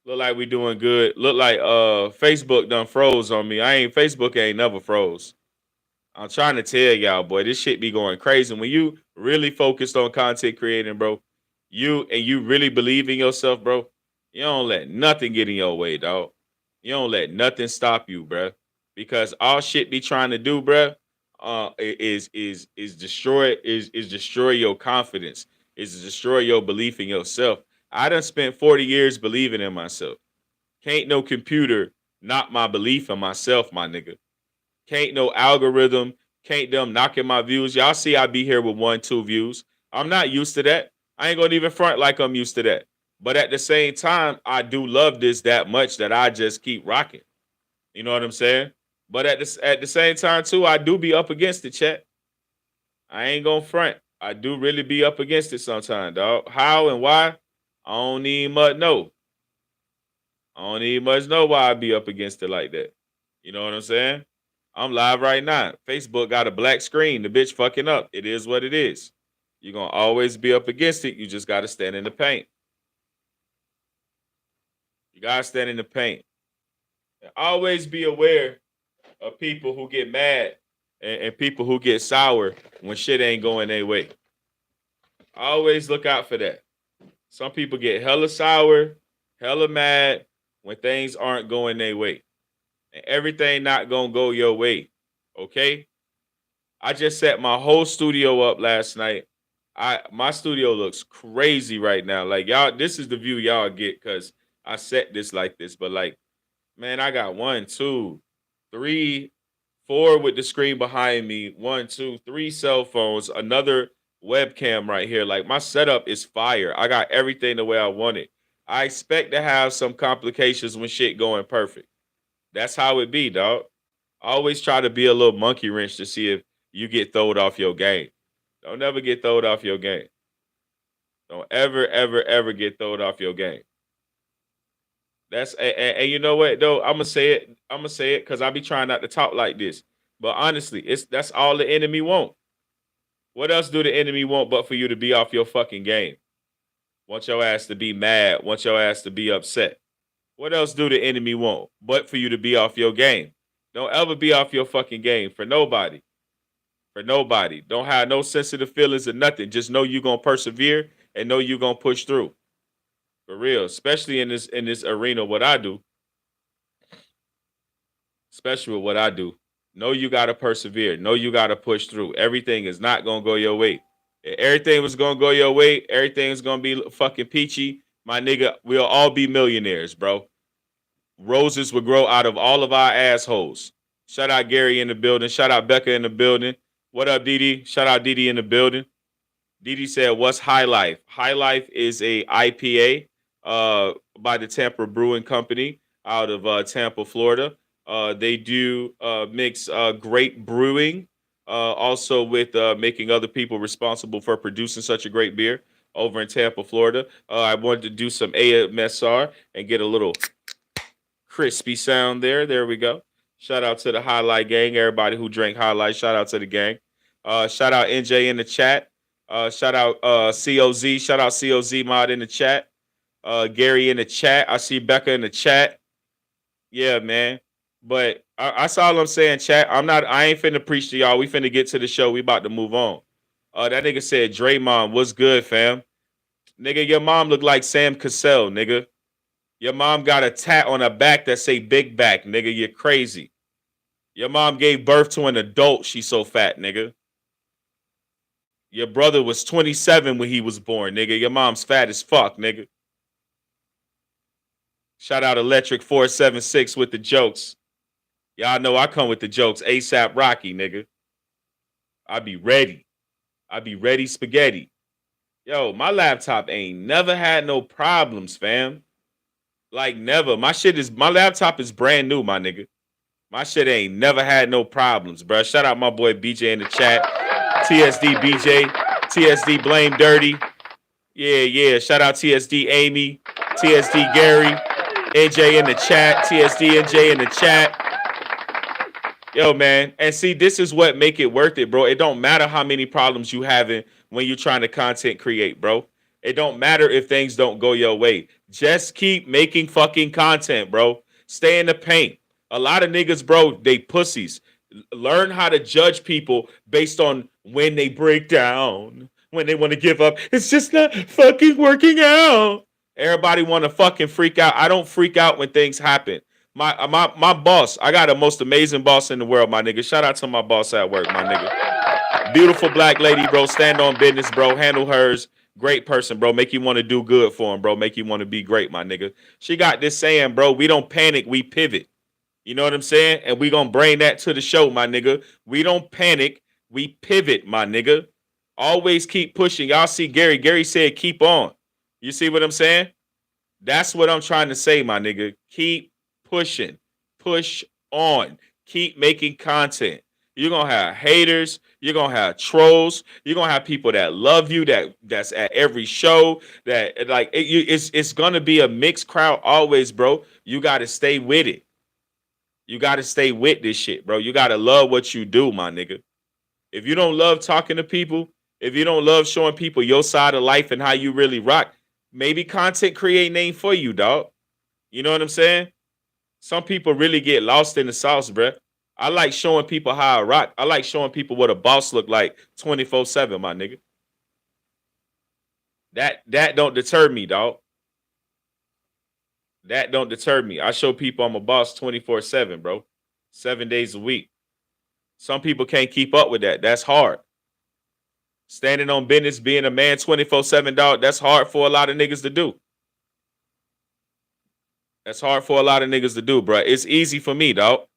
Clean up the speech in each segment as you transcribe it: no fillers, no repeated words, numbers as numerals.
Look like we doing good. Look like Facebook done froze on me. Facebook ain't never froze. I'm trying to tell y'all, boy, this shit be going crazy. When you really focused on content creating, bro, you really believe in yourself, bro, you don't let nothing get in your way, dog. You don't let nothing stop you, bro. Because all shit be trying to do, bro, is destroy your confidence, is to destroy your belief in yourself. I done spent 40 years believing in myself. Can't no computer knock my belief in myself, my nigga. Can't no algorithm, can't them knocking my views. Y'all see I be here with 1, 2 views. I'm not used to that. I ain't gonna even front like I'm used to that. But at the same time, I do love this that much that I just keep rocking. You know what I'm saying? But at the same time too, I do be up against it, chat. I ain't gonna front. I do really be up against it sometimes, dog. How and why? I don't need much know. I don't need much know why I be up against it like that. You know what I'm saying? I'm live right now. Facebook got a black screen. The bitch fucking up. It is what it is. You're gonna always be up against it. You just gotta stand in the paint. You gotta stand in the paint. And always be aware of people who get mad and people who get sour when shit ain't going their way. Always look out for that. Some people get hella sour, hella mad when things aren't going their way. And everything not gonna go your way. Okay? I just set my whole studio up last night. My studio looks crazy right now. Like y'all, this is the view y'all get because I set this like this. But like, man, I got 1, 2, 3, 4 with the screen behind me. 1, 2, 3 cell phones, another webcam right here. Like my setup is fire. I got everything the way I want it. I expect to have some complications when shit going perfect. That's how it be, dog. I always try to be a little monkey wrench to see if you get thrown off your game. Don't ever get thrown off your game. Don't ever, ever, ever get thrown off your game. And you know what though? I'm gonna say it. I'm gonna say it because I be trying not to talk like this. But honestly, that's all the enemy want. What else do the enemy want but for you to be off your fucking game? Want your ass to be mad. Want your ass to be upset. What else do the enemy want but for you to be off your game? Don't ever be off your fucking game for nobody. For nobody. Don't have no sensitive feelings or nothing. Just know you're gonna persevere and know you're gonna push through. For real. Especially in this arena, what I do. Especially with what I do. Know you gotta persevere. Know you gotta push through. Everything is not gonna go your way. If everything was gonna go your way, everything's gonna be fucking peachy. My nigga, we'll all be millionaires, bro. Roses would grow out of all of our assholes. Shout out Gary in the building. Shout out Becca in the building. What up, Didi? Shout out Didi in the building. Didi said, "What's High Life?" High Life is a IPA by the Tampa Brewing Company out of Tampa, Florida. They do mix great brewing, also with making other people responsible for producing such a great beer over in Tampa, Florida. I wanted to do some AMSR and get a little crispy sound there. There we go. Shout out to the Highlight Gang, everybody who drank Highlight. Shout out to the gang. Shout out NJ in the chat. Shout out COZ. Shout out COZ mod in the chat. Gary in the chat. I see Becca in the chat. Yeah, man. But that's all I'm saying, chat. I ain't finna preach to y'all. We finna get to the show. We about to move on. That nigga said, Draymond, what's good, fam? Nigga, your mom look like Sam Cassell, nigga. Your mom got a tat on her back that say big back, nigga. You're crazy. Your mom gave birth to an adult. She's so fat, nigga. Your brother was 27 when he was born, nigga. Your mom's fat as fuck, nigga. Shout out Electric 476 with the jokes. Y'all know I come with the jokes. ASAP Rocky, nigga. I be ready. I be ready spaghetti. Yo, my laptop ain't never had no problems, fam. Like never. My laptop is brand new, my nigga. My shit ain't never had no problems, bro. Shout out my boy BJ in the chat. TSD BJ. TSD Blame Dirty. Yeah. Shout out TSD Amy. TSD Gary. NJ in the chat. TSD NJ in the chat. Yo, man. And see, this is what make it worth it, bro. It don't matter how many problems you having when you're trying to content create, bro. It don't matter if things don't go your way. Just keep making fucking content, bro. Stay in the paint. A lot of niggas, bro, they pussies. Learn how to judge people based on when they break down, when they want to give up. It's just not fucking working out. Everybody want to fucking freak out. I don't freak out when things happen. My boss, I got the most amazing boss in the world, my nigga. Shout out to my boss at work, my nigga. Beautiful black lady, bro. Stand on business, bro. Handle hers. Great person, bro. Make you want to do good for him, bro. Make you want to be great, my nigga. She got this saying, bro, we don't panic, we pivot. You know what I'm saying? And we gonna bring that to the show, my nigga. We don't panic, we pivot, my nigga. Always keep pushing. Y'all see Gary. Gary said, keep on. You see what I'm saying? That's what I'm trying to say, my nigga. Keep pushing. Push on. Keep making content. You're gonna have haters. You're gonna have trolls. You're gonna have people that love you. That's at every show. That like it's gonna be a mixed crowd always, bro. You gotta stay with it. You gotta stay with this shit, bro. You gotta love what you do, my nigga. If you don't love talking to people, if you don't love showing people your side of life and how you really rock, maybe content create name for you, dog. You know what I'm saying? Some people really get lost in the sauce, bro. I like showing people how I rock. I like showing people what a boss look like 24/7, my nigga. That don't deter me, dog. That don't deter me. I show people I'm a boss 24/7, bro. 7 days a week. Some people can't keep up with that. That's hard. Standing on business, being a man 24/7, dog, that's hard for a lot of niggas to do. That's hard for a lot of niggas to do, bro. It's easy for me, dog.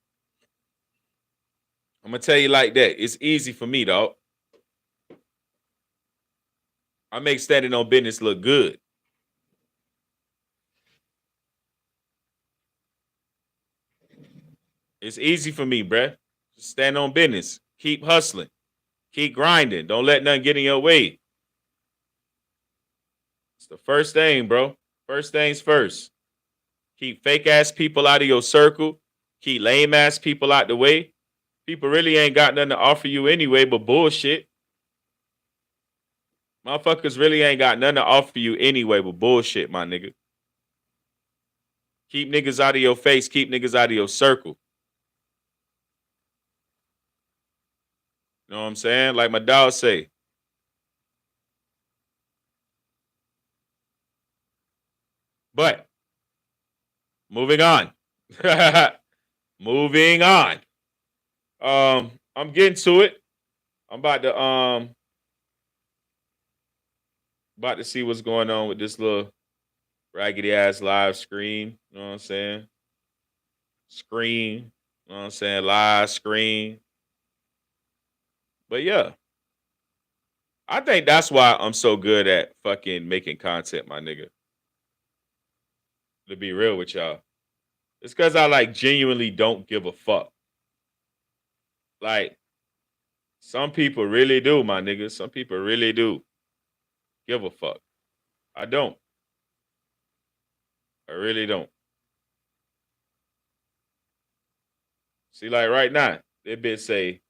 I'm gonna tell you like that. It's easy for me, dog. I make standing on business look good. It's easy for me, bruh. Just stand on business. Keep hustling. Keep grinding. Don't let nothing get in your way. It's the first thing, bro. First things first. Keep fake ass people out of your circle. Keep lame ass people out the way. People really ain't got nothing to offer you anyway but bullshit. Motherfuckers really ain't got nothing to offer you anyway but bullshit, my nigga. Keep niggas out of your face. Keep niggas out of your circle. You know what I'm saying? Like my dog say. But moving on. Moving on. I'm getting to it. I'm about to see what's going on with this little raggedy ass live screen. You know what I'm saying? Screen. You know what I'm saying? Live screen. But yeah. I think that's why I'm so good at fucking making content, my nigga. To be real with y'all. It's because I like genuinely don't give a fuck. Like, some people really do, my nigga. Some people really do give a fuck. I don't. I really don't. See, like right now, they bitch say,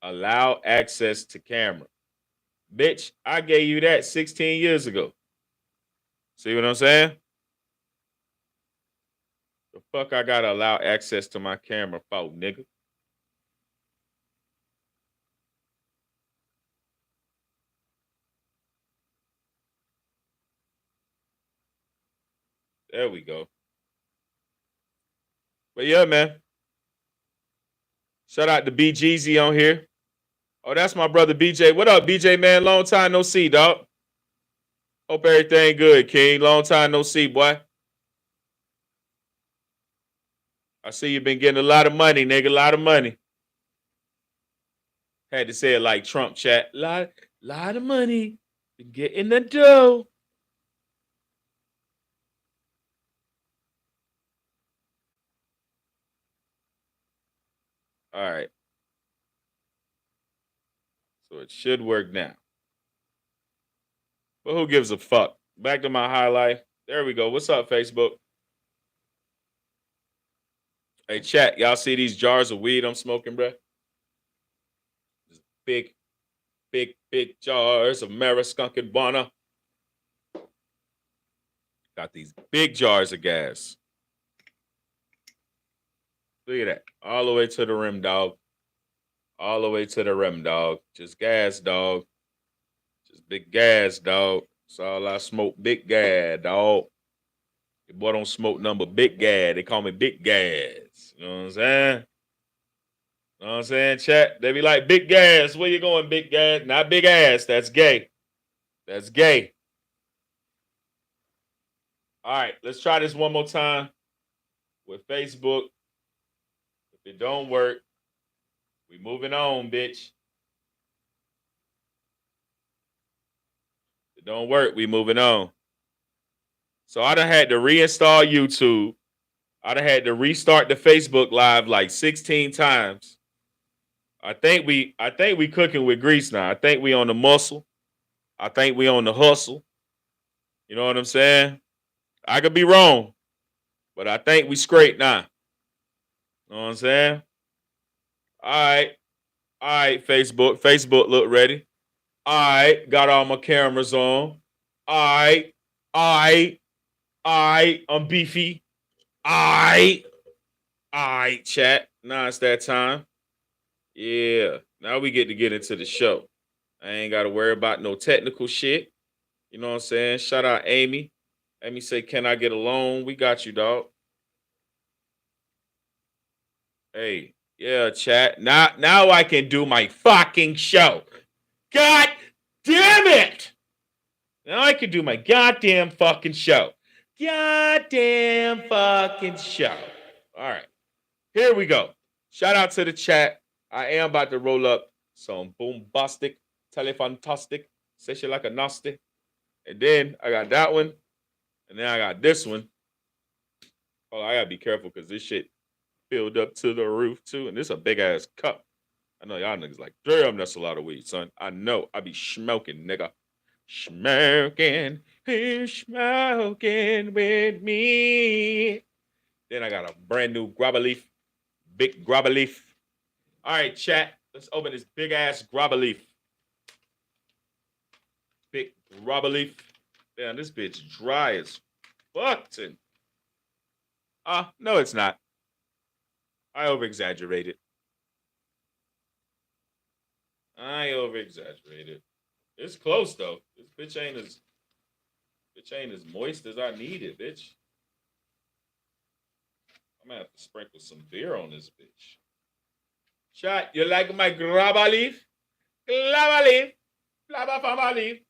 allow access to camera. Bitch, I gave you that 16 years ago. See what I'm saying? The fuck I gotta allow access to my camera for, nigga? There we go. But yeah, man. Shout out to BGZ on here. Oh, that's my brother BJ. What up, BJ, man? Long time no see, dog. Hope everything good, King. Long time no see, boy. I see you been getting a lot of money, nigga. A lot of money. Had to say it like Trump chat. Lot of money. Been getting the dough. All right. So it should work now. But who gives a fuck? Back to my highlight. There we go. What's up, Facebook? Hey, chat. Y'all see these jars of weed I'm smoking, bro? Big jars of Mariskunkinwana. Got these big jars of gas. Look at that. All the way to the rim, dog. All the way to the rim, dog. Just gas, dog. Just big gas, dog. That's all I smoke. Big gas, dog. Your boy don't smoke number big gas. They call me big gas. You know what I'm saying? You know what I'm saying, chat? They be like, big gas. Where you going, big gas? Not big ass. That's gay. That's gay. All right, let's try this one more time with Facebook. If it don't work, we moving on, bitch. If it don't work, we moving on. So I done had to reinstall YouTube. I done had to restart the Facebook Live like 16 times. I think we cooking with grease now. I think we on the muscle. I think we on the hustle. You know what I'm saying? I could be wrong, but I think we straight now. You know what I'm saying? All right, Facebook. Facebook look ready. All right, got all my cameras on. All right, I'm beefy. All right, chat. Now it's that time. Yeah, now we get into the show. I ain't got to worry about no technical shit. You know what I'm saying? Shout out Amy. Amy say, can I get a loan? We got you, dog. Hey, yeah, chat. Now I can do my fucking show. God damn it! Now I can do my goddamn fucking show. Goddamn fucking show. All right, here we go. Shout out to the chat. I am about to roll up some boombastic, telefantastic, say shit like a nasty. And then I got that one. And then I got this one. Oh, I gotta be careful because this shit filled up to the roof too. And this a big ass cup. I know y'all niggas like, damn, that's a lot of weed, son. I know. I be smoking, nigga. Smoking. Who's smoking with me? Then I got a brand new grabba leaf. Big grabba leaf. All right, chat. Let's open this big ass grabba leaf. Big grabba leaf. Damn, this bitch dry as fuck. No, it's not. I over-exaggerated. It's close though. This bitch ain't as moist as I need it, bitch. I'm gonna have to sprinkle some beer on this bitch. Chat, you like my grabba leaf? Grabba leaf. Flabba fabba leaf.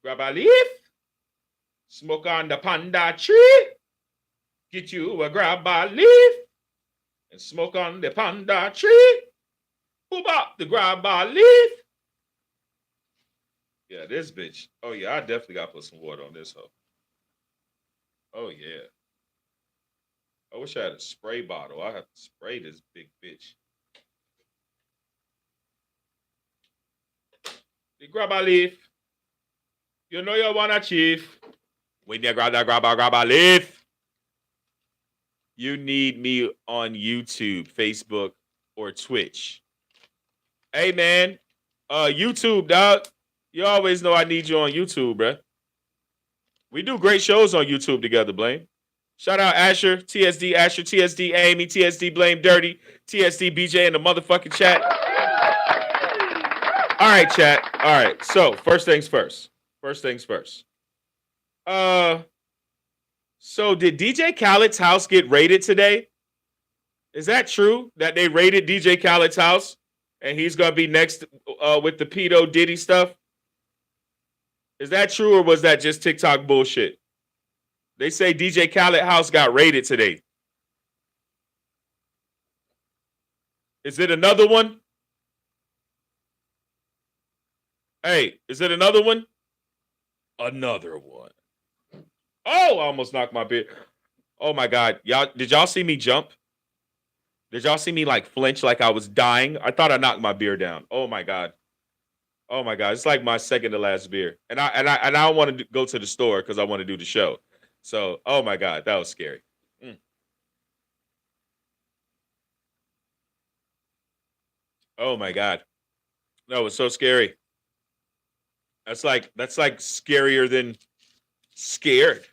Grabba leaf. Smoke on the panda tree. Get you a grabba leaf. And smoke on the panda tree. Boop up the grabba leaf. Yeah, this bitch. Oh, yeah, I definitely got to put some water on this hoe. Oh, yeah. I wish I had a spray bottle. I have to spray this big bitch. The grabba leaf. You know you want to achieve. When you grab grabba leaf. You need me on YouTube, Facebook, or Twitch. Hey, man. YouTube, dog. You always know I need you on YouTube, bruh. We do great shows on YouTube together, Blame. Shout out Asher, TSD Amy, TSD Blame Dirty, TSD BJ in the motherfucking chat. All right, chat. All right. So, first things first. So did DJ Khaled's house get raided today? Is that true that they raided DJ Khaled's house and he's gonna be next with the pedo Diddy stuff? Is that true or was that just TikTok bullshit? They say DJ Khaled house got raided today. Is it another one? Hey, is it another one? Another one. Oh, I almost knocked my beer. Oh my God. Did y'all see me jump? Did y'all see me like flinch like I was dying? I thought I knocked my beer down. Oh my God. Oh my God. It's like my second to last beer. And I don't want to go to the store because I want to do the show. So, oh my God, that was scary. Oh my God. That was so scary. That's like scarier than Scared.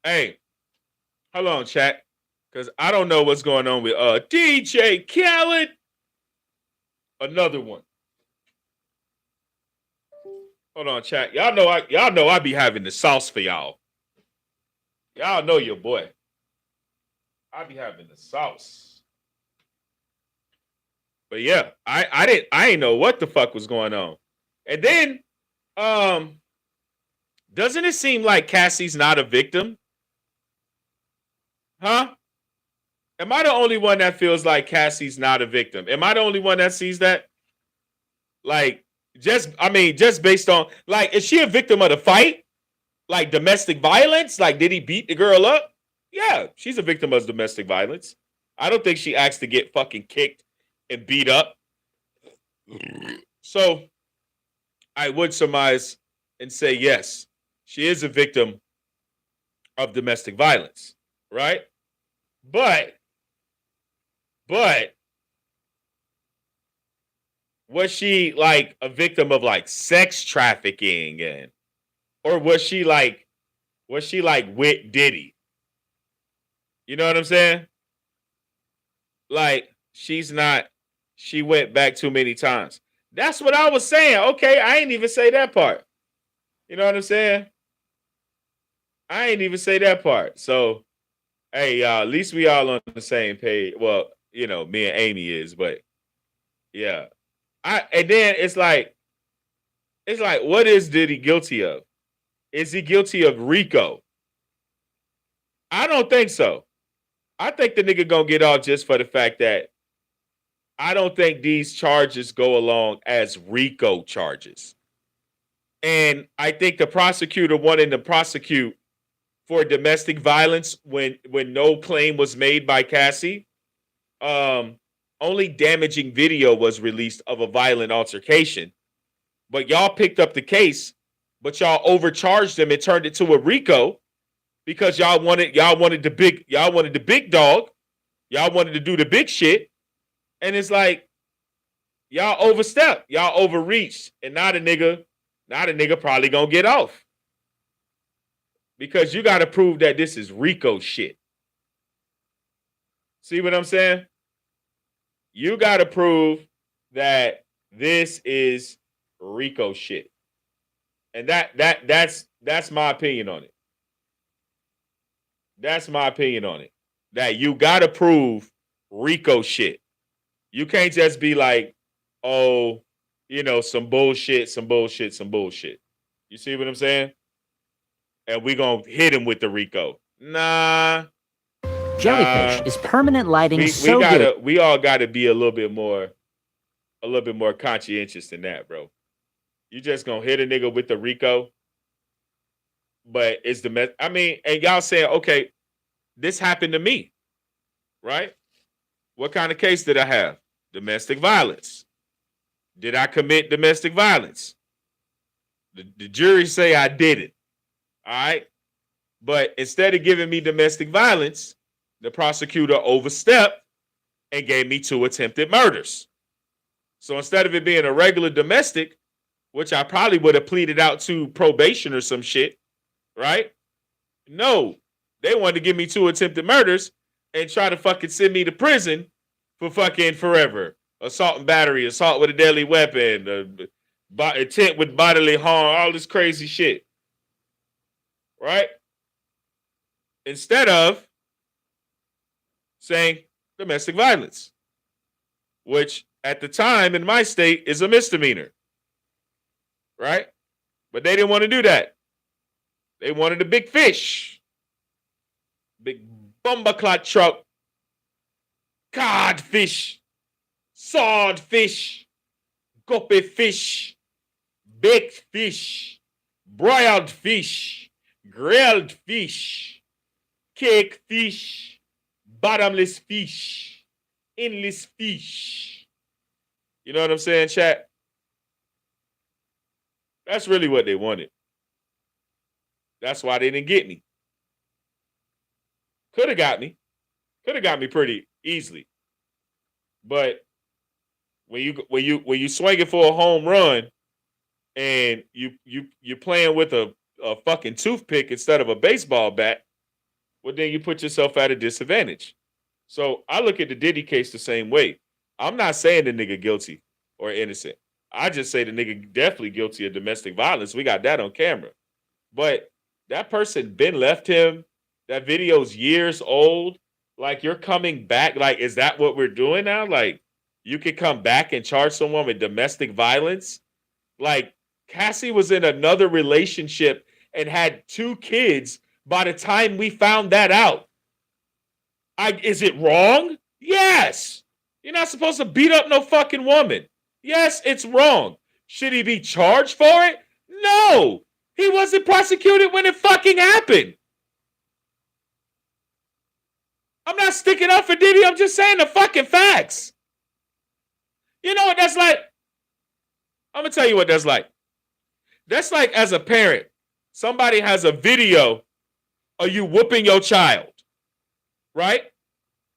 Hey, hold on, chat. Because I don't know what's going on with DJ Khaled. Another one. Hold on, chat. Y'all know I be having the sauce for y'all. Y'all know your boy. I be having the sauce. But yeah, I didn't know what the fuck was going on. And then doesn't it seem like Cassie's not a victim? Huh? Am I the only one that feels like Cassie's not a victim? Am I the only one that sees that? Like, just based on, like, is she a victim of the fight? Like domestic violence? Like, did he beat the girl up? Yeah, she's a victim of domestic violence. I don't think she asked to get fucking kicked and beat up. So I would surmise and say yes, she is a victim of domestic violence, right? But was she like a victim of like sex trafficking, and or was she like with Diddy? You know what I'm saying? Like, she's not, she went back too many times. That's what I was saying. Okay, I ain't even say that part. You know what I'm saying? I ain't even say that part. So, hey, y'all, at least we all on the same page. Well, you know, me and Amy is, but yeah. And then it's like, what is Diddy guilty of? Is he guilty of RICO? I don't think so. I think the nigga gonna get off just for the fact that I don't think these charges go along as RICO charges. And I think the prosecutor wanted to prosecute for domestic violence when no claim was made by Cassie. Only damaging video was released of a violent altercation. But y'all picked up the case, but y'all overcharged them and turned it to a RICO because y'all wanted the big dog. Y'all wanted to do the big shit. And it's like, y'all overstepped, y'all overreached, and now the nigga probably gonna get off. Because you gotta prove that this is RICO shit. See what I'm saying? You gotta prove that this is RICO shit. And that's my opinion on it. That's my opinion on it. That you gotta prove RICO shit. You can't just be like, oh, you know, some bullshit. You see what I'm saying? And we gonna hit him with the RICO. Nah. Jellyfish is permanent lighting we all gotta be a little bit more conscientious than that, bro. You just gonna hit a nigga with the RICO, but it's and y'all saying, okay, this happened to me, right? What kind of case did I have? Domestic violence. Did I commit domestic violence? The jury say I didn't. All right. But instead of giving me domestic violence, the prosecutor overstepped and gave me 2 attempted murders. So instead of it being a regular domestic, which I probably would have pleaded out to probation or some shit, right? No, they wanted to give me 2 attempted murders and try to fucking send me to prison for fucking forever. Assault and battery, assault with a deadly weapon, intent with bodily harm, all this crazy shit. Right? Instead of saying domestic violence, which at the time in my state is a misdemeanor. Right? But they didn't want to do that. They wanted a big fish. Big bumbaclot trout. Codfish. Swordfish. Guppy fish. Baked fish. Broiled fish. Grilled fish. Cake fish. Bottomless fish. Endless fish. You know what I'm saying, chat? That's really what they wanted. That's why they didn't get me. Could have got me. Could have got me pretty easily. But when you swing it for a home run and you're playing with a a fucking toothpick instead of a baseball bat, well, then you put yourself at a disadvantage. So I look at the Diddy case the same way. I'm not saying the nigga guilty or innocent. I just say the nigga definitely guilty of domestic violence. We got that on camera. But that person been left him. That video's years old. Like, you're coming back. Like, is that what we're doing now? Like, you could come back and charge someone with domestic violence? Like, Cassie was in another relationship and had 2 kids by the time we found that out. Is it wrong? Yes. You're not supposed to beat up no fucking woman. Yes, it's wrong. Should he be charged for it? No. He wasn't prosecuted when it fucking happened. I'm not sticking up for Diddy. I'm just saying the fucking facts. You know what that's like? I'm going to tell you what that's like. That's like, as a parent, somebody has a video of you whooping your child, right?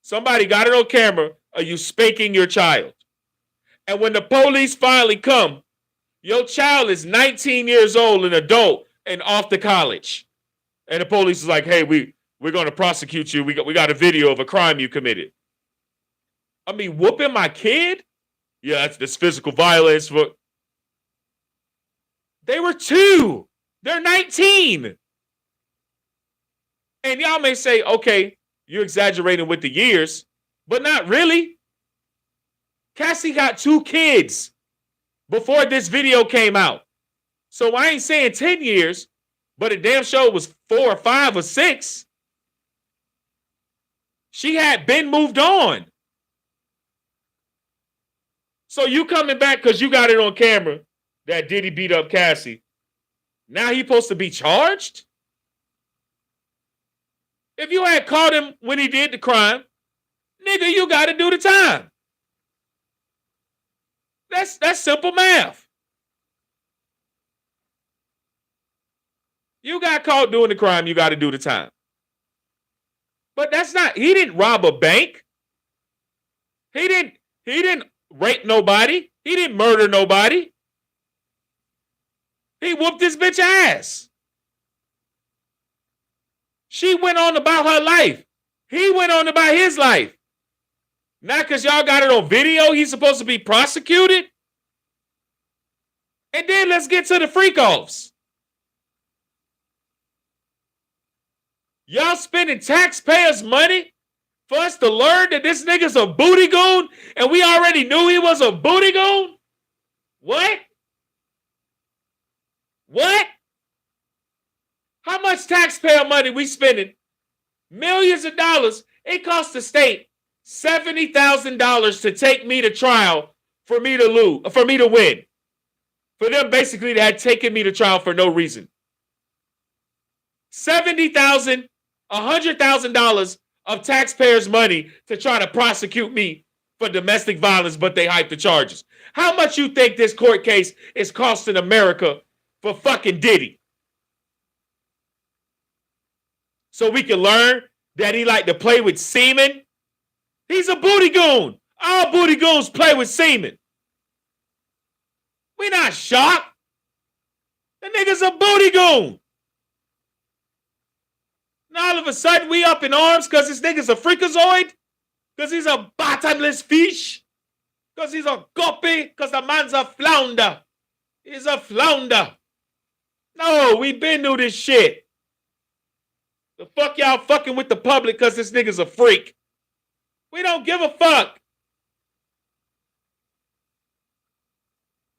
Somebody got it on camera of you spanking your child. And when the police finally come, your child is 19 years old, an adult, and off to college. And the police is like, hey, we're going to prosecute you. We got a video of a crime you committed. I mean, whooping my kid? Yeah, that's physical violence. They were 2. They're 19. And y'all may say, okay, you're exaggerating with the years, but not really. Cassie got 2 kids before this video came out. So I ain't saying 10 years, but a damn show was 4 or 5 or 6. She had been moved on. So you coming back because you got it on camera that Diddy beat up Cassie. Now he supposed to be charged? If you had caught him when he did the crime, nigga, you got to do the time. That's simple math. You got caught doing the crime, you got to do the time. But that's not, he didn't rob a bank. He didn't rape nobody. He didn't murder nobody. He whooped this bitch ass. She went on about her life. He went on about his life. Not because y'all got it on video, he's supposed to be prosecuted. And then let's get to the freak-offs. Y'all spending taxpayers' money for us to learn that this nigga's a booty goon and we already knew he was a booty goon? What? What? How much taxpayer money we spending? Millions of dollars. It cost the state $70,000 to take me to trial for me to lose, for me to win. For them basically that had taken me to trial for no reason. $70,000, $100,000 of taxpayers' money to try to prosecute me for domestic violence, but they hyped the charges. How much you think this court case is costing America for fucking Diddy? So we can learn that he like to play with semen? He's a booty goon. All booty goons play with semen. We not shocked. The nigga's a booty goon. Now all of a sudden we up in arms because this nigga's a freakazoid? Because he's a bottomless fish? Because he's a guppy? Because the man's a flounder? He's a flounder. No, we been through this shit. The fuck y'all fucking with the public because this nigga's a freak? We don't give a fuck.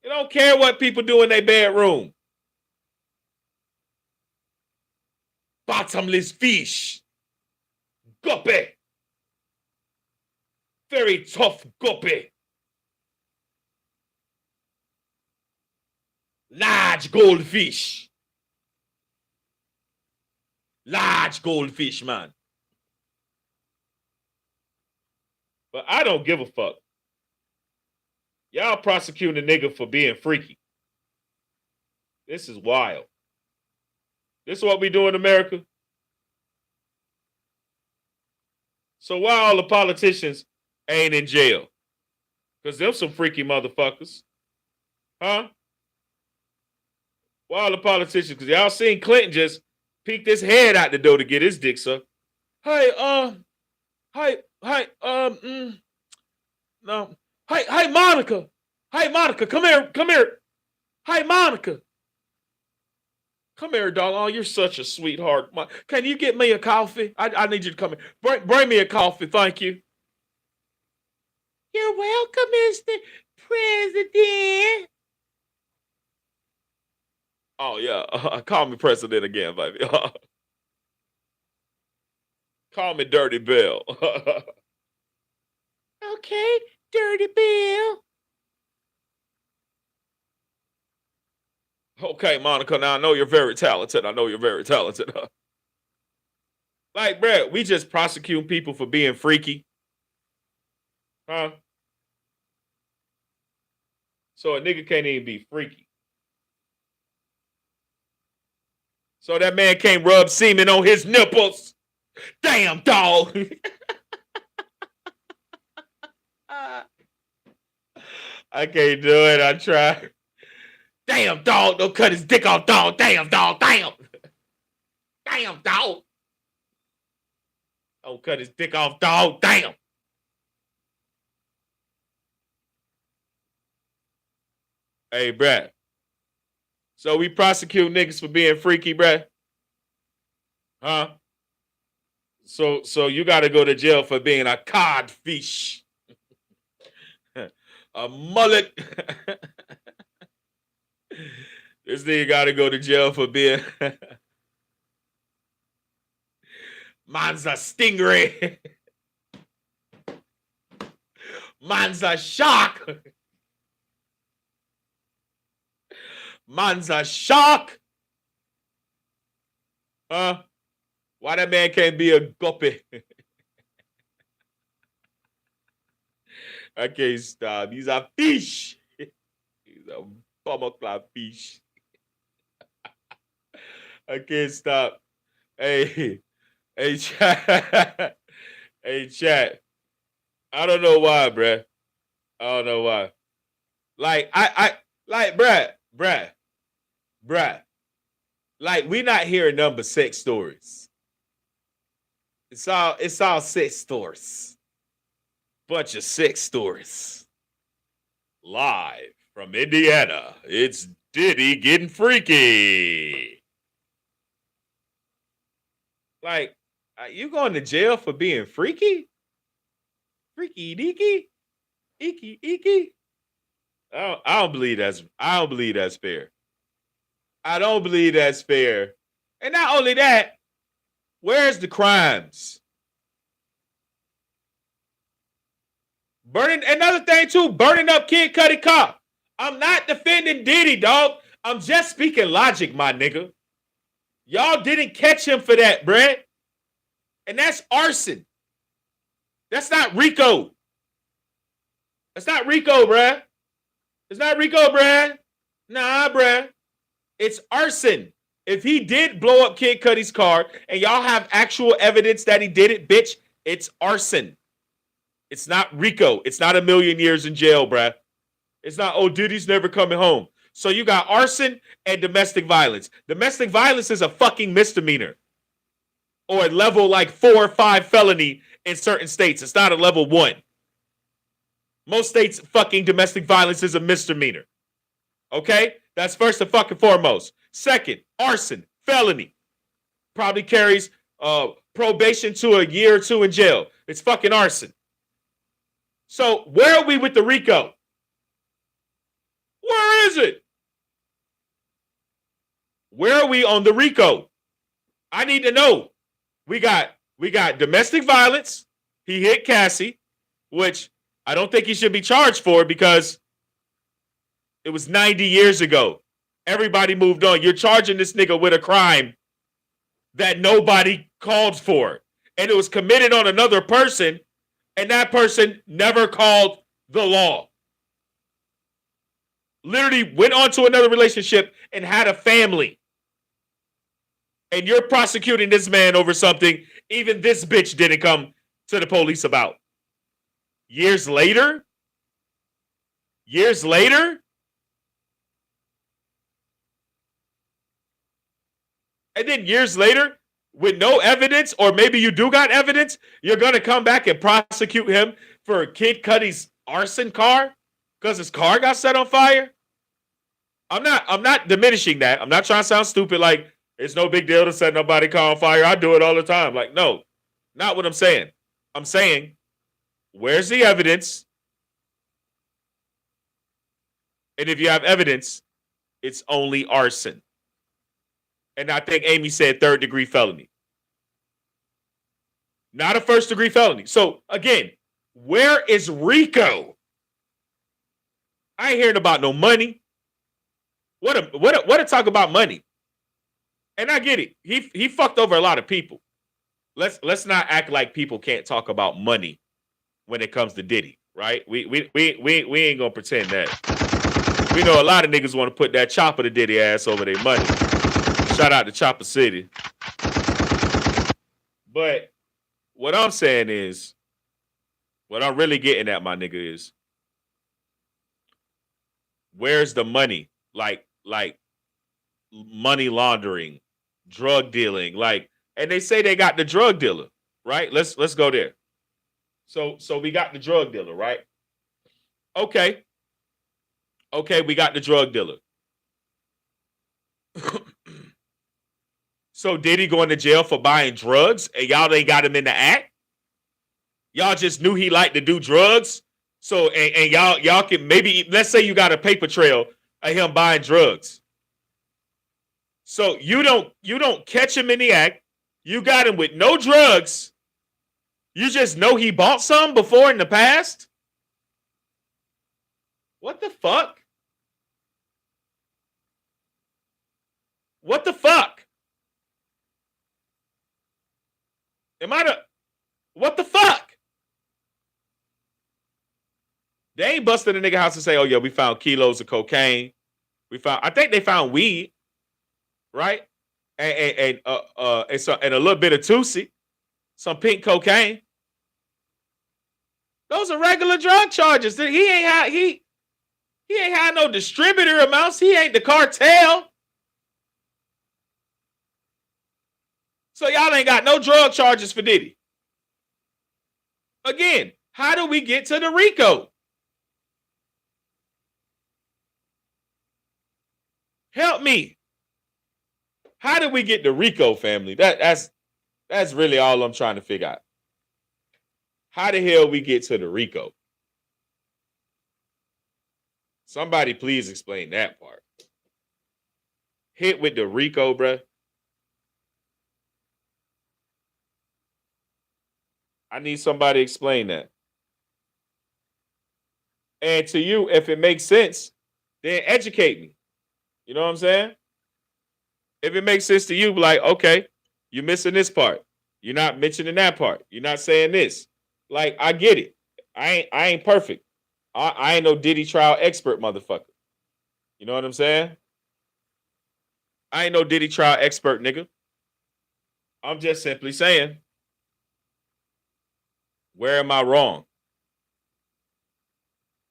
You don't care what people do in their bedroom. Bottomless fish. Guppy. Very tough guppy. Large goldfish. Large goldfish, man. But I don't give a fuck. Y'all prosecuting a nigga for being freaky. This is wild. This is what we do in America. So why all the politicians ain't in jail? Because them some freaky motherfuckers. Huh? Why all the politicians? Because y'all seen Clinton just peeked his head out the door to get his dick sucked. Hey, no. Hey, Monica. Hey, Monica, come here. Hey, Monica. Come here, darling. Oh, you're such a sweetheart. Can you get me a coffee? I need you to come here. Bring me a coffee, thank you. You're welcome, Mr. President. Oh, yeah. Call me president again, baby. Call me Dirty Bill. Okay, Dirty Bill. Okay, Monica, now I know you're very talented. Like, bruh, we just prosecuting people for being freaky. Huh? So a nigga can't even be freaky. So that man can't rub semen on his nipples. Damn, dog. I can't do it. I try. Damn, dog. Don't cut his dick off, dog. Damn, dog. Damn. Damn, dog. Don't cut his dick off, dog. Damn. Hey, bruh. So we prosecute niggas for being freaky, bruh? Huh? So you got to go to jail for being a codfish. A mullet. This nigga got to go to jail for being... Man's a stingray. Man's a shark. Man's a shark. Huh? Why that man can't be a guppy? I can't stop. He's a fish. He's a bummer clap fish. I can't stop. Hey, chat. Hey, chat. I don't know why, bruh. I don't know why. Like, bruh. Like, we not hearing number 6 stories. It's all 6 stories. Bunch of 6 stories. Live from Indiana, it's Diddy getting freaky. Like, you going to jail for being freaky? Freaky deaky? Icky? I don't believe that's fair. I don't believe that's fair. And not only that, where's the crimes? Another thing too, burning up Kid Cudi car. I'm not defending Diddy, dog. I'm just speaking logic, my nigga. Y'all didn't catch him for that, bruh. And that's arson. That's not RICO. It's not RICO, bruh. Nah, bruh. It's arson. If he did blow up Kid Cudi's car and y'all have actual evidence that he did it, bitch, it's arson. It's not RICO. It's not 1 million years in jail, bruh. It's not, oh, Diddy's never coming home. So you got arson and domestic violence. Domestic violence is a fucking misdemeanor. Or a level like 4 or 5 felony in certain states. It's not a level 1. Most states, fucking domestic violence is a misdemeanor. Okay? That's first and fucking foremost. Second, arson, felony. Probably carries probation to a year or 2 in jail. It's fucking arson. So where are we with the RICO? Where is it? Where are we on the RICO? I need to know. We got domestic violence. He hit Cassie, which I don't think he should be charged for because it was 90 years ago. Everybody moved on. You're charging this nigga with a crime that nobody called for. And it was committed on another person, and that person never called the law. Literally went on to another relationship and had a family. And you're prosecuting this man over something even this bitch didn't come to the police about. Years later? And then years later, with no evidence, or maybe you do got evidence, you're gonna come back and prosecute him for Kid Cudi's arson car because his car got set on fire. I'm not diminishing that. I'm not trying to sound stupid. Like it's no big deal to set nobody car on fire. I do it all the time. Like no, not what I'm saying. I'm saying, where's the evidence? And if you have evidence, it's only arson. And I think Amy said 3rd-degree felony. Not a 1st-degree felony. So, again, where is Rico? I ain't hearing about no money. What a talk about money. And I get it. He fucked over a lot of people. Let's not act like people can't talk about money when it comes to Diddy, right? We ain't gonna pretend that. We know a lot of niggas want to put that chopper to Diddy ass over their money. Shout out to Chopper City. But what I'm saying is, what I'm really getting at, my nigga, is where's the money? Like money laundering, drug dealing, and they say they got the drug dealer, right? Let's go there. So we got the drug dealer, right? Okay, we got the drug dealer. So Diddy going to jail for buying drugs and y'all ain't got him in the act? Y'all just knew he liked to do drugs? So and y'all can maybe, let's say you got a paper trail of him buying drugs. So you don't catch him in the act. You got him with no drugs. You just know he bought some before in the past? What the fuck? What the fuck? What the fuck? They ain't busted a nigga house and say, oh yeah, we found kilos of cocaine. I think they found weed, right? And a little bit of Tusi, some pink cocaine. Those are regular drug charges. He ain't had no distributor amounts. He ain't the cartel. So y'all ain't got no drug charges for Diddy. Again, how do we get to the RICO? Help me. How did we get the RICO, family? That's really all I'm trying to figure out. How the hell we get to the RICO? Somebody please explain that part. Hit with the RICO, bruh. I need somebody to explain that. And to you, if it makes sense, then educate me. You know what I'm saying? If it makes sense to you, like, okay, you're missing this part. You're not mentioning that part. You're not saying this. Like, I get it. I ain't perfect. I ain't no Diddy trial expert, motherfucker. You know what I'm saying? I ain't no Diddy trial expert, nigga. I'm just simply saying, where am I wrong?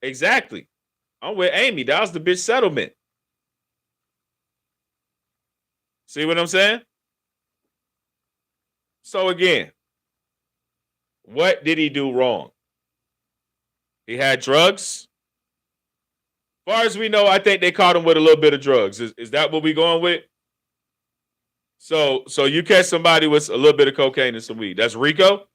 Exactly. I'm with Amy. That was the bitch settlement. See what I'm saying? So again, what did he do wrong? He had drugs. As far as we know, I think they caught him with a little bit of drugs. Is that what we going with? So you catch somebody with a little bit of cocaine and some weed. That's RICO?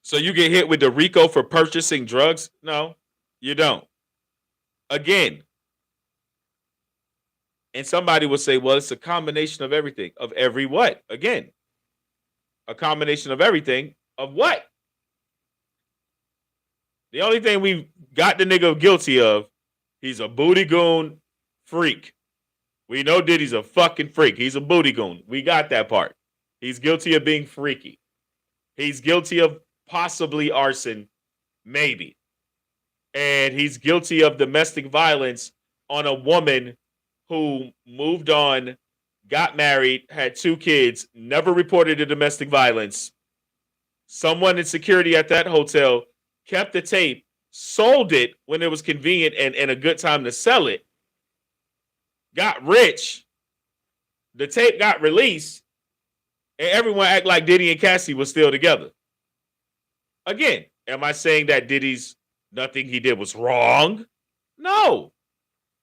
So you get hit with the RICO for purchasing drugs? No, you don't. Again, and somebody will say, well, it's a combination of everything. Of every what? Again, a combination of everything. Of what? The only thing we got the nigga guilty of, he's a booty goon freak. We know Diddy's a fucking freak. He's a booty goon. We got that part. He's guilty of being freaky. He's guilty of possibly arson, maybe. And he's guilty of domestic violence on a woman who moved on, got married, had 2 kids, never reported the domestic violence. Someone in security at that hotel kept the tape, sold it when it was convenient and a good time to sell it, got rich, the tape got released and everyone act like Diddy and Cassie was still together. Again, am I saying that Diddy's nothing he did was wrong? No.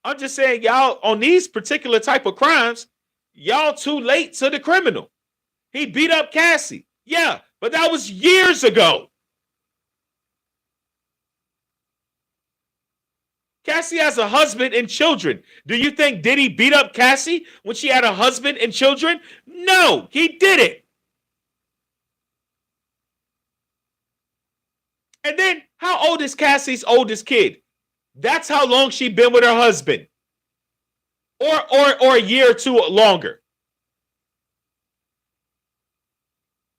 I'm just saying y'all on these particular type of crimes, y'all too late to the criminal. He beat up Cassie. Yeah, but that was years ago. Cassie has a husband and children. Do you think Diddy beat up Cassie when she had a husband and children? No, he didn't. And then, how old is Cassie's oldest kid? That's how long she been with her husband. Or a year or two longer.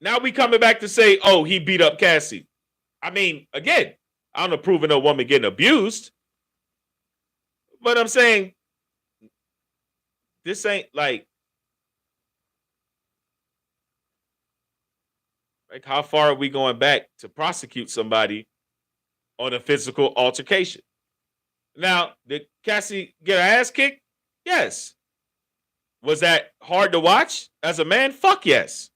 Now we coming back to say, oh, he beat up Cassie. I mean, again, I'm not proving a woman getting abused. But I'm saying, this ain't like how far are we going back to prosecute somebody on a physical altercation? Now, did Cassie get her ass kicked? Yes. Was that hard to watch as a man? Fuck yes.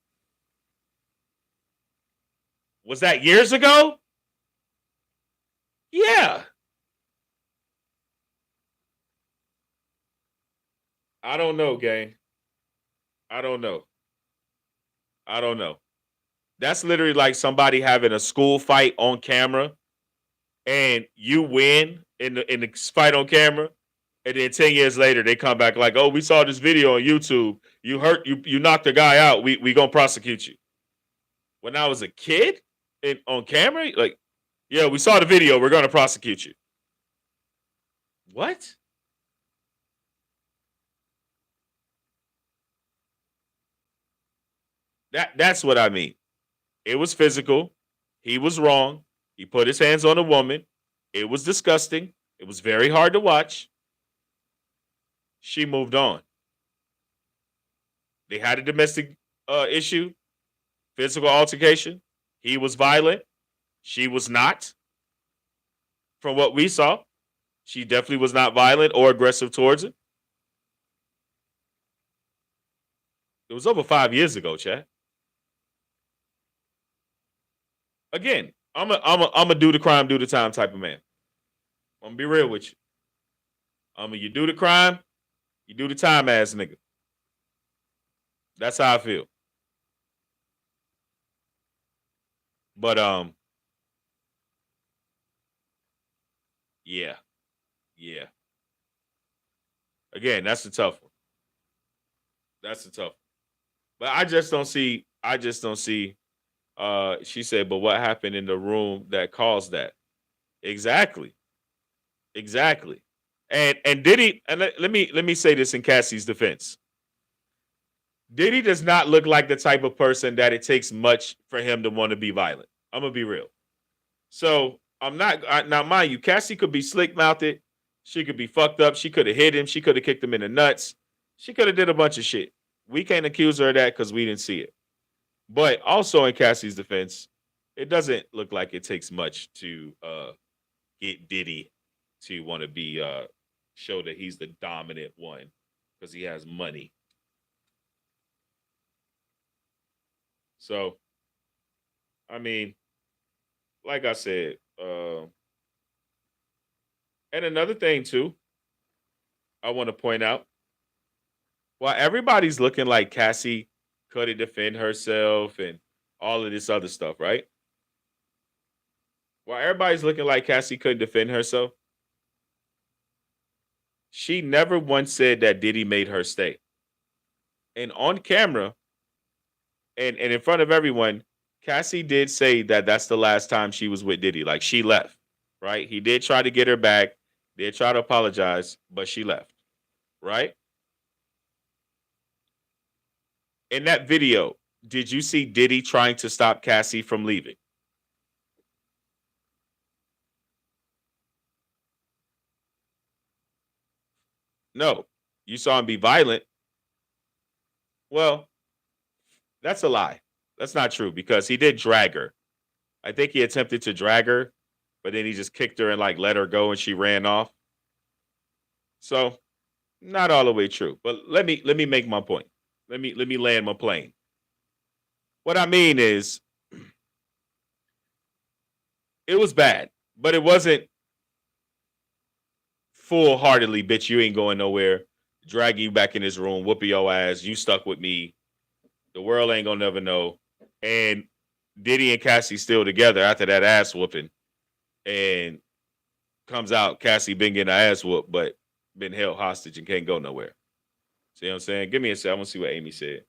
Was that years ago? Yeah. I don't know, gang. I don't know. That's literally like somebody having a school fight on camera and you win in the fight on camera. And then 10 years later, they come back like, oh, we saw this video on YouTube. You knocked the guy out. We gonna prosecute you. When I was a kid on camera, like, yeah, we saw the video. We're gonna prosecute you. What? That's what I mean. It was physical. He was wrong. He put his hands on a woman. It was disgusting. It was very hard to watch. She moved on. They had a domestic issue, physical altercation. He was violent. She was not. From what we saw, she definitely was not violent or aggressive towards him. It was over 5 years ago, Chad. Again, I'm a do the crime, do the time type of man. I'm gonna be real with you. You do the crime, you do the time, ass nigga. That's how I feel. But yeah. Again, that's a tough one. But I just don't see. She said, but what happened in the room that caused that? Exactly. And Diddy, and let me say this in Cassie's defense. Diddy does not look like the type of person that it takes much for him to want to be violent. I'm gonna be real. So I'm not now, mind you, Cassie could be slick-mouthed. She could be fucked up. She could have hit him. She could have kicked him in the nuts. She could have did a bunch of shit. We can't accuse her of that because we didn't see it. But also in Cassie's defense, it doesn't look like it takes much to get Diddy to want to be show that he's the dominant one because he has money. So, I mean, like I said, and another thing too, I want to point out, while everybody's looking like Cassie couldn't defend herself and all of this other stuff, right? While everybody's looking like Cassie couldn't defend herself, she never once said that Diddy made her stay. And on camera, and in front of everyone, Cassie did say that that's the last time she was with Diddy. Like, she left, right? He did try to get her back, did try to apologize, but she left, right? In that video, did you see Diddy trying to stop Cassie from leaving? No. You saw him be violent. Well, that's a lie. That's not true because he did drag her. I think he attempted to drag her, but then he just kicked her and like let her go and she ran off. So, not all the way true. But let me make my point. Let me land my plane. What I mean is, it was bad, but it wasn't full-heartedly, bitch, you ain't going nowhere, dragging you back in this room, whooping your ass, you stuck with me, the world ain't gonna never know. And Diddy and Cassie still together after that ass whooping. And comes out, Cassie been getting her ass whooped, but been held hostage and can't go nowhere. See what I'm saying? Give me a sec. I want to see what Amy said.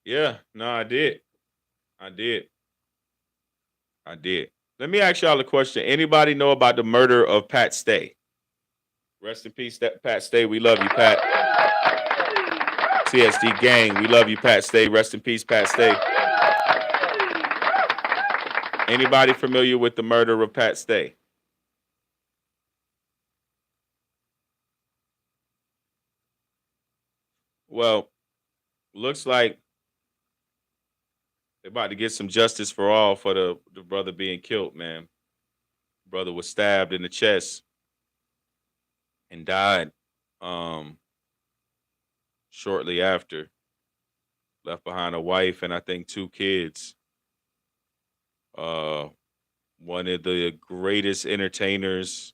Yeah, no, I did. I did. I did. Let me ask y'all a question. Anybody know about the murder of Pat Stay? Rest in peace, Pat Stay. We love you, Pat. TSD gang, we love you, Pat Stay. Rest in peace, Pat Stay. Anybody familiar with the murder of Pat Stay? Well, looks like they're about to get some justice for all for the brother being killed, man. Brother was stabbed in the chest and died shortly after. Left behind a wife and I think 2 kids. One of the greatest entertainers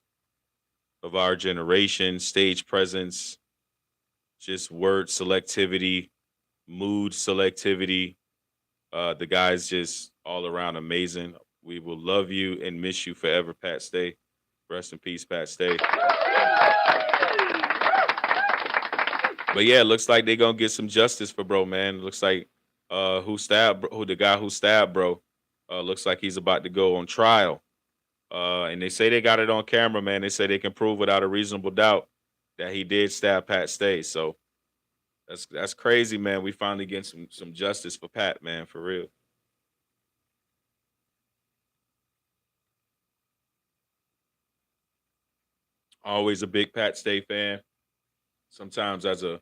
of our generation, stage presence, just word selectivity, mood selectivity. The guy's just all around amazing. We will love you and miss you forever, Pat Stay. Rest in peace, Pat Stay. But yeah, it looks like they're gonna get some justice for bro, man. It looks like the guy who stabbed bro, looks like he's about to go on trial. And they say they got it on camera, man. They say they can prove without a reasonable doubt that he did stab Pat Stay. So that's crazy, man. We finally getting some justice for Pat, man, for real. Always a big Pat Stay fan. Sometimes as a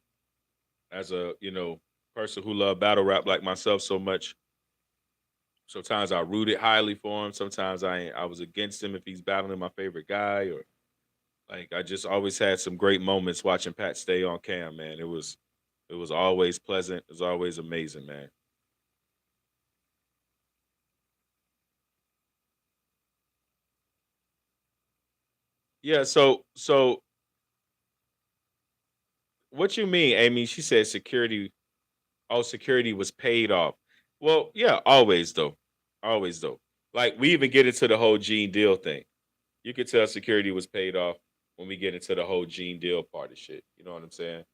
person who love battle rap like myself so much, sometimes I rooted highly for him. Sometimes I was against him if he's battling my favorite guy, or like I just always had some great moments watching Pat Stay on cam, man. It was always pleasant. It was always amazing, man. Yeah, so what you mean, Amy? She said security. Oh, security was paid off. Well, yeah, always though. Always though. Like we even get into the whole Gene Deal thing. You could tell security was paid off when we get into the whole Gene Deal part of shit. You know what I'm saying?